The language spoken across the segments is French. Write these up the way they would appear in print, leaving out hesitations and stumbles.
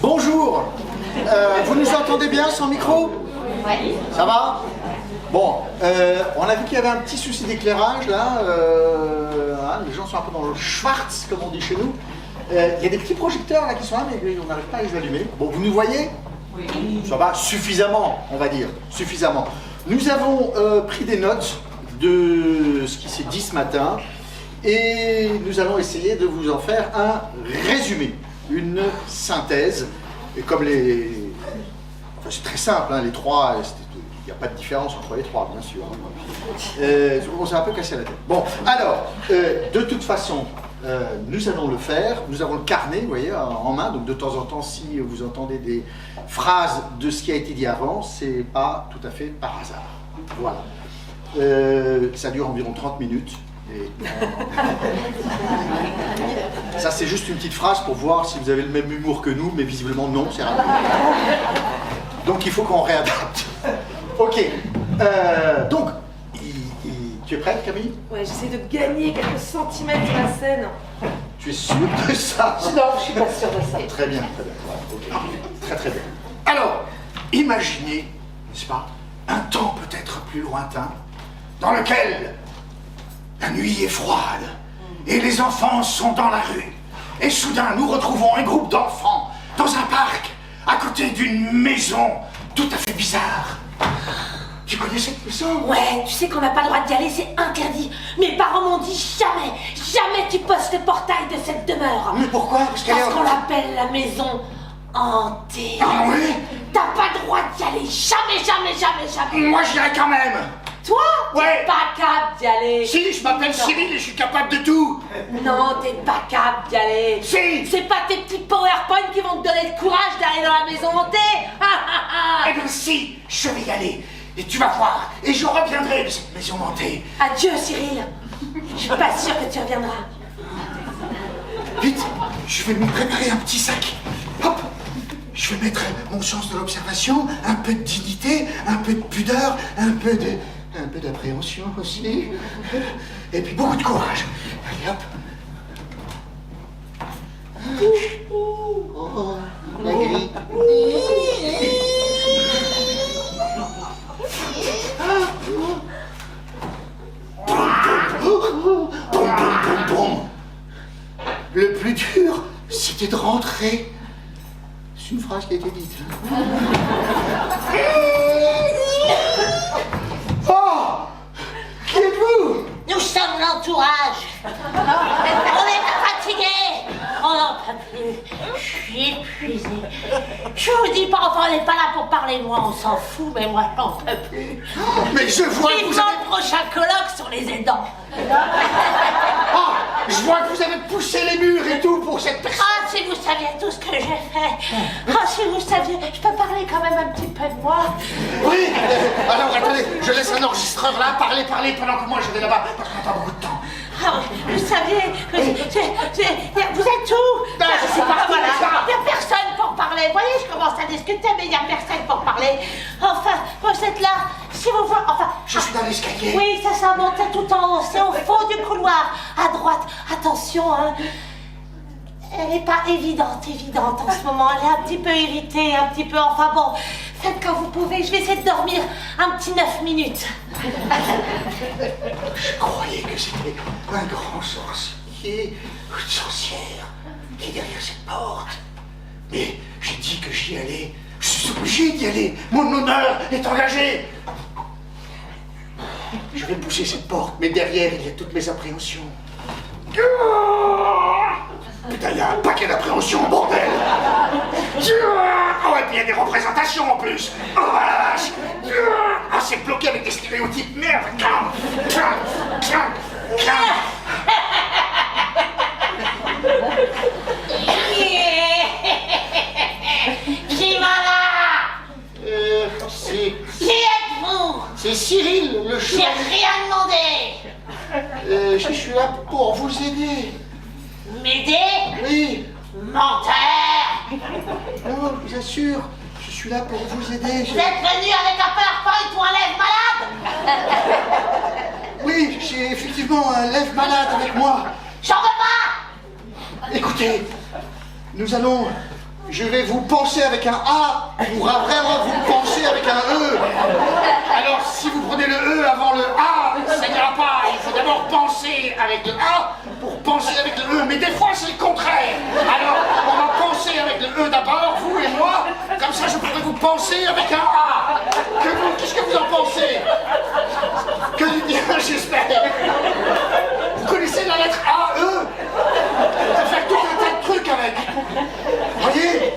Bonjour. Vous nous entendez bien sans micro? Oui. Ça va? Bon, on a vu qu'il y avait un petit souci d'éclairage là. Les gens sont un peu dans le schwartz, comme on dit chez nous. Il y a des petits projecteurs là qui sont là, mais on n'arrive pas à les allumer. Bon, vous nous voyez? Oui. Ça va suffisamment, on va dire. Suffisamment. Nous avons pris des notes de ce qui s'est dit ce matin et nous allons essayer de vous en faire un résumé, une synthèse. Et comme les... Enfin, c'est très simple, hein, les trois, il n'y a pas de différence entre les trois, bien sûr. On s'est un peu cassé la tête. Bon, alors, de toute façon, nous allons le faire. Nous avons le carnet, vous voyez, en main. Donc de temps en temps, si vous entendez des phrases de ce qui a été dit avant, c'est pas tout à fait par hasard. Voilà. Ça dure environ 30 minutes. Et... ça, c'est juste une petite phrase pour voir si vous avez le même humour que nous, mais visiblement non, c'est rapide. Donc il faut qu'on réadapte. Ok. Donc, tu es prête, Camille? Ouais, j'essaie de gagner quelques centimètres de la scène. Tu es sûre de ça? Non, je suis pas sûre de ça. Très bien, très bien. Ouais, ok. Très très bien. Alors, imaginez, n'est-ce pas, un temps peut-être plus lointain, dans lequel la nuit est froide et les enfants sont dans la rue. Et soudain, nous retrouvons un groupe d'enfants dans un parc, à côté d'une maison tout à fait bizarre. Tu connais cette maison? Ouais, tu sais qu'on n'a pas le droit d'y aller, c'est interdit. Mes parents m'ont dit jamais tu postes le portail de cette demeure. Mais pourquoi? Parce qu'on l'appelle la maison hantée. Ah oui? T'as pas le droit d'y aller, jamais. Moi j'irai quand même. Toi? Ouais. T'es pas capable d'y aller. Si, je m'appelle Cyril et je suis capable de tout. Non, t'es pas capable d'y aller. Si. C'est pas tes petits PowerPoint qui vont te donner le courage d'aller dans la maison hantée. Eh bien si, je vais y aller. Et tu vas voir, et je reviendrai de cette maison hantée. Adieu, Cyril. Je suis pas sûre que tu reviendras. Vite, je vais me préparer un petit sac. Hop, je vais mettre mon sens de l'observation, un peu de dignité, un peu de pudeur, un peu d'appréhension aussi. Et puis beaucoup de courage. Allez, hop. Oh, la grille. Le plus dur, c'était de rentrer. C'est une phrase qui a été dite. Oh! Qui êtes-vous? Nous sommes l'entourage. On est fatigués. On n'en peut plus. Je suis épuisée. Je vous dis pas, enfin, on n'est pas là pour parler de moi, on s'en fout, mais moi, j'en peux plus. Mais je vois que vous avez... le prochain colloque sur les aidants. Ah! Je vois que vous avez poussé les murs et tout pour cette personne. Ah, si vous saviez tout ce que j'ai fait. Ah, si vous saviez, je peux parler quand même un petit peu de moi. Oui! Alors attendez, je laisse un enregistreur là, parler pendant que moi je vais là-bas, parce qu'on n'a pas beaucoup de temps. Ah, vous saviez, vous êtes où? Non, je sais pas, voilà. ça. Il n'y a personne pour parler. Vous voyez, je commence à discuter, mais il n'y a personne pour parler. Enfin, vous êtes là. Si vous voyez, enfin... Je suis dans l'escalier. Oui, ça montait tout en haut. C'est au fond du couloir. À droite. Attention, hein. Elle n'est pas évidente en ce moment. Elle est un petit peu irritée, un petit peu... Enfin bon, faites quand vous pouvez. Je vais essayer de dormir un petit 9 minutes. Je croyais que c'était un grand sorcier ou une sorcière qui est derrière cette porte. Mais j'ai dit que j'y allais. Je suis obligé d'y aller. Mon honneur est engagé. Je vais pousser cette porte, mais derrière, il y a toutes mes appréhensions. Putain, il y a un paquet d'appréhensions, bordel. Oh, et puis il y a des représentations en plus. Oh la vache. Ah, c'est bloqué avec des stéréotypes, merde. Qui êtes-vous? C'est Cyril, le J'ai chien. rien demandé. Je suis là pour vous aider. M'aider? Oui. Menteur! Non, je vous assure, je suis là pour vous aider. Vous êtes venu avec un PowerPoint ou un lève-malade? Oui, j'ai effectivement un lève-malade avec moi. J'en veux pas! Écoutez, nous allons je vais vous penser avec un A pour vraiment vous penser avec un E. Alors, si vous prenez le E avant le A, ça n'ira pas. Il faut d'abord penser avec le A pour penser avec le E. Mais des fois, c'est le contraire. Alors, on va penser avec le E d'abord, vous et moi. Comme ça, je pourrai vous penser avec un A. Qu'est-ce que vous en pensez? Que du bien, j'espère. Vous connaissez la lettre A, E? On peut faire tout un tas de trucs avec. Voyez?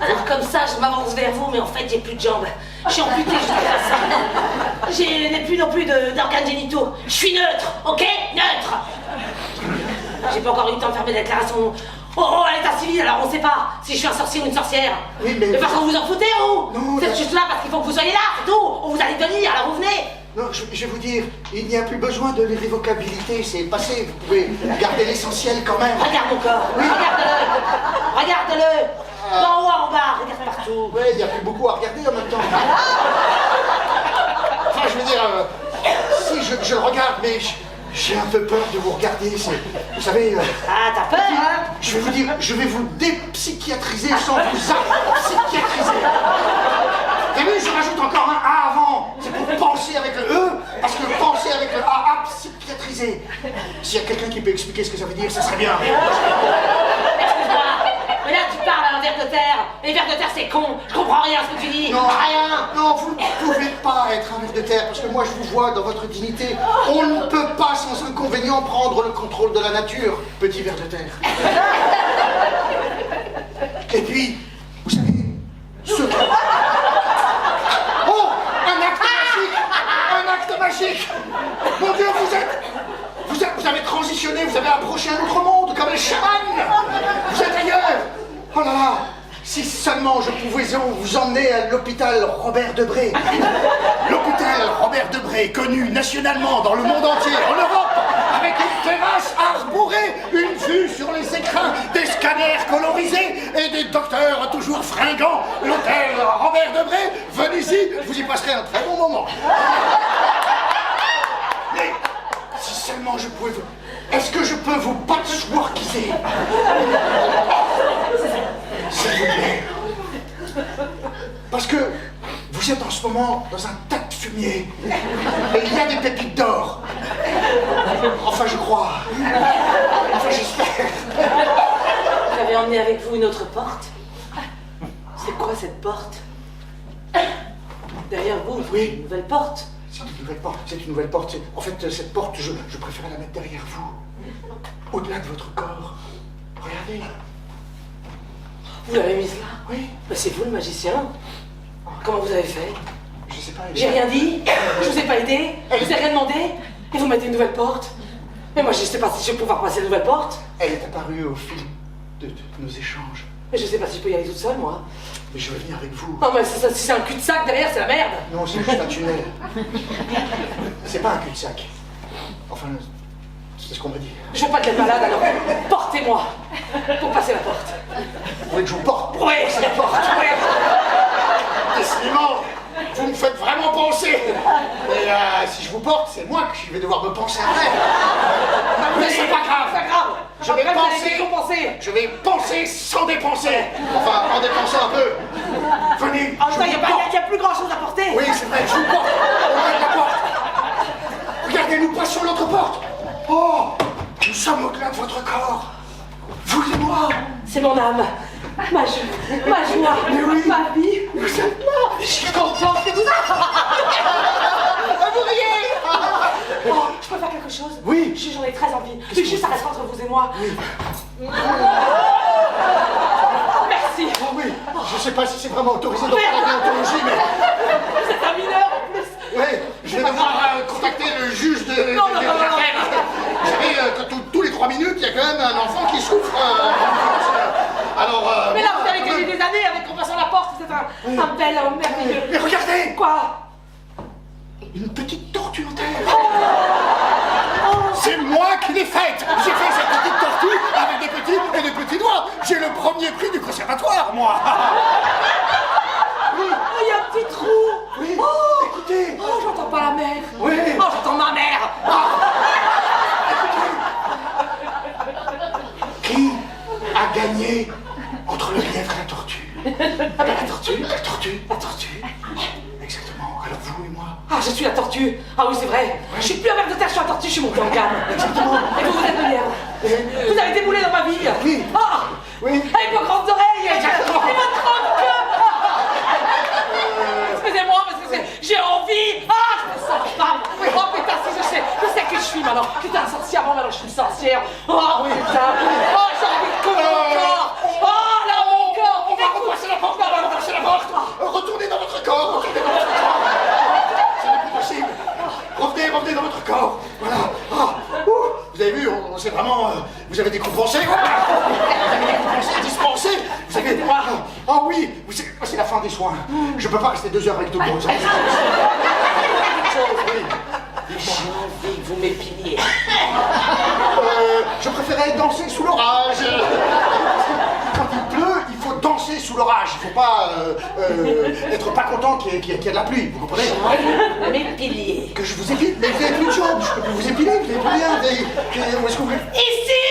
Alors comme ça, je m'avance vers vous, mais en fait, j'ai plus de jambes. Je suis amputée, je dois faire ça. J'ai plus non plus d'organes génitaux. Je suis neutre, ok? Neutre. J'ai pas encore eu le temps de faire mes déclarations. Oh, à l'état civil, alors on sait pas si je suis un sorcier ou une sorcière. Oui, mais... parce que vous en foutez, vous? Non, vous êtes juste là parce qu'il faut que vous soyez là, c'est tout. Vous allez venir, alors vous venez. Non, je vais vous dire, il n'y a plus besoin de l'irrévocabilité, c'est passé, vous pouvez garder l'essentiel quand même. Regarde mon corps, Oui. regarde-le. Regarde-le. D'en haut en bas, regarde partout. Ouais, il n'y a plus beaucoup à regarder en même temps. Enfin, je veux dire, si je le regarde, mais j'ai un peu peur de vous regarder, vous savez... Ah, t'as peur, hein? Je vais vous dire, je vais vous dépsychiatriser sans vous psychiatriser. Vous avez vu, je rajoute encore un A avant. C'est pour penser avec le E, parce que penser avec le A, psychiatriser. S'il y a quelqu'un qui peut expliquer ce que ça veut dire, ça serait bien. Excuse-moi, mais là tu parles à un ver de terre. Les vers de terre c'est con, je comprends rien à ce que tu dis. Non, Rien. non, vous ne pouvez pas être un ver de terre, parce que moi je vous vois dans votre dignité. On ne peut pas sans inconvénient prendre le contrôle de la nature, petit ver de terre. Et puis, vous savez, ce... Oh, un acte magique! Un acte magique! Mon Dieu, vous avez transitionné, vous avez approché un autre monde, comme les chamans! Vous êtes ailleurs! Oh là là! Si seulement je pouvais vous emmener à l'hôpital Robert Debré. L'hôpital Robert Debré, connu nationalement dans le monde entier, en Europe, avec une terrasse arborée, une vue sur les écrans, des scanners colorisés et des docteurs toujours fringants. L'hôtel Robert Debré, venez-y, vous y passerez un très bon moment. Mais si seulement je pouvais vous... Est-ce que je peux vous patchworkiser? S'il vous plaît. Parce que vous êtes en ce moment dans un tas de fumier. Et il y a des pépites d'or. Enfin, je crois. Enfin, j'espère. Vous avez emmené avec vous une autre porte? C'est quoi cette porte? Derrière vous, Oui. une nouvelle porte. C'est une nouvelle porte. C'est une nouvelle porte. En fait, cette porte, je préférais la mettre derrière vous. Au-delà de votre corps. Regardez. Vous l'avez mise là? Oui. Mais c'est vous le magicien? Comment vous avez fait? Je sais pas. J'ai rien dit, je vous ai pas aidé, je vous ai rien demandé, et vous mettez une nouvelle porte. Mais moi je sais pas si je vais pouvoir passer la nouvelle porte. Elle est apparue au fil de nos échanges. Mais je sais pas si je peux y aller toute seule, moi. Mais je vais venir avec vous. Non mais si c'est un cul-de-sac derrière, c'est la merde. Non, c'est juste un tunnel. C'est pas un cul-de-sac. Enfin, c'est ce qu'on m'a dit. Je veux pas être malade alors. Portez-moi pour passer la porte. Vous voulez que je vous porte? Oui, c'est la porte. Oui. Décidément, vous me faites vraiment penser. Mais si je vous porte, c'est moi qui vais devoir me penser après. Mais c'est pas grave. C'est pas grave. Je vais Après, vous allez penser. décompenser. Je vais penser sans dépenser. Enfin, en dépensant un peu. Venez. Ah, je ça, vous y a porte. plus grand chose à porter. Oui, c'est vrai, je vous porte. Ouvrez la porte. Regardez, nous passons l'autre porte. Oh, nous sommes au-delà de votre corps. Vous et moi. C'est mon âme, ma joie, Mais oui. ma vie. Vous êtes là. Je suis contente que vous... Vous riez. Oh, je peux faire quelque chose? Oui. J'en ai très envie. Mais juste, ça reste entre vous et moi. Oui. Merci. Oh oui. Je sais pas si c'est vraiment autorisé dans la déontologie, mais... Vous êtes un mineur en plus. Oui, je vais devoir contacter le juge de Non. l'affaire. Vous savez que tous les 3 minutes, il y a quand même un enfant qui souffre. Alors... Mais là, vous avez gagné des années avec en passant la porte. Vous êtes un bel homme merveilleux. Mais regardez. Quoi? Une petite tortue en terre. C'est moi qui l'ai faite. J'ai fait cette petite tortue avec des petits et des petits doigts. J'ai le premier prix du conservatoire, moi. Oh, il y a un petit trou. Oui. Oh, je suis la tortue. Ah oui, c'est vrai. Je suis plus un ver de terre, je suis la tortue, je suis montée en gamme. Exactement. Et vous, vous êtes de l'herbe. Vous avez déboulé dans ma vie. Oui. Ah Oui. avec vos grandes oreilles. Et votre grande queue. Excusez-moi, parce que j'ai envie. Ah, je me sens femme. Oh putain, si je sais qui je suis maintenant. J'étais un sorcier avant, maintenant je suis une sorcière. Oh putain. Oh, j'ai envie de couper mon corps. Oh là, mon corps. On va repasser la porte, on va repasser la porte. Retournez dans votre corps, retournez dans votre corps. Ce n'est plus possible. Revenez dans votre corps. Voilà. Ah, ouh. Vous avez vu, c'est vraiment... vous avez décompensé. Vous avez décompensé, dispensé. Vous avez... Ah oui, c'est la fin des soins. Je peux pas rester 2 heures avec tout le monde. J'ai envie que vous m'épiliez. Je préférais danser sous l'orage. Quand il pleut, il faut danser sous l'orage. Il faut pas être pas content qu'il y ait de la pluie. Vous comprenez? M'épilier. Que je vous épile, mais vous avez plus de jambes. Je peux plus vous épiler, vous avez plus rien. Où est-ce que vous voulez? Ici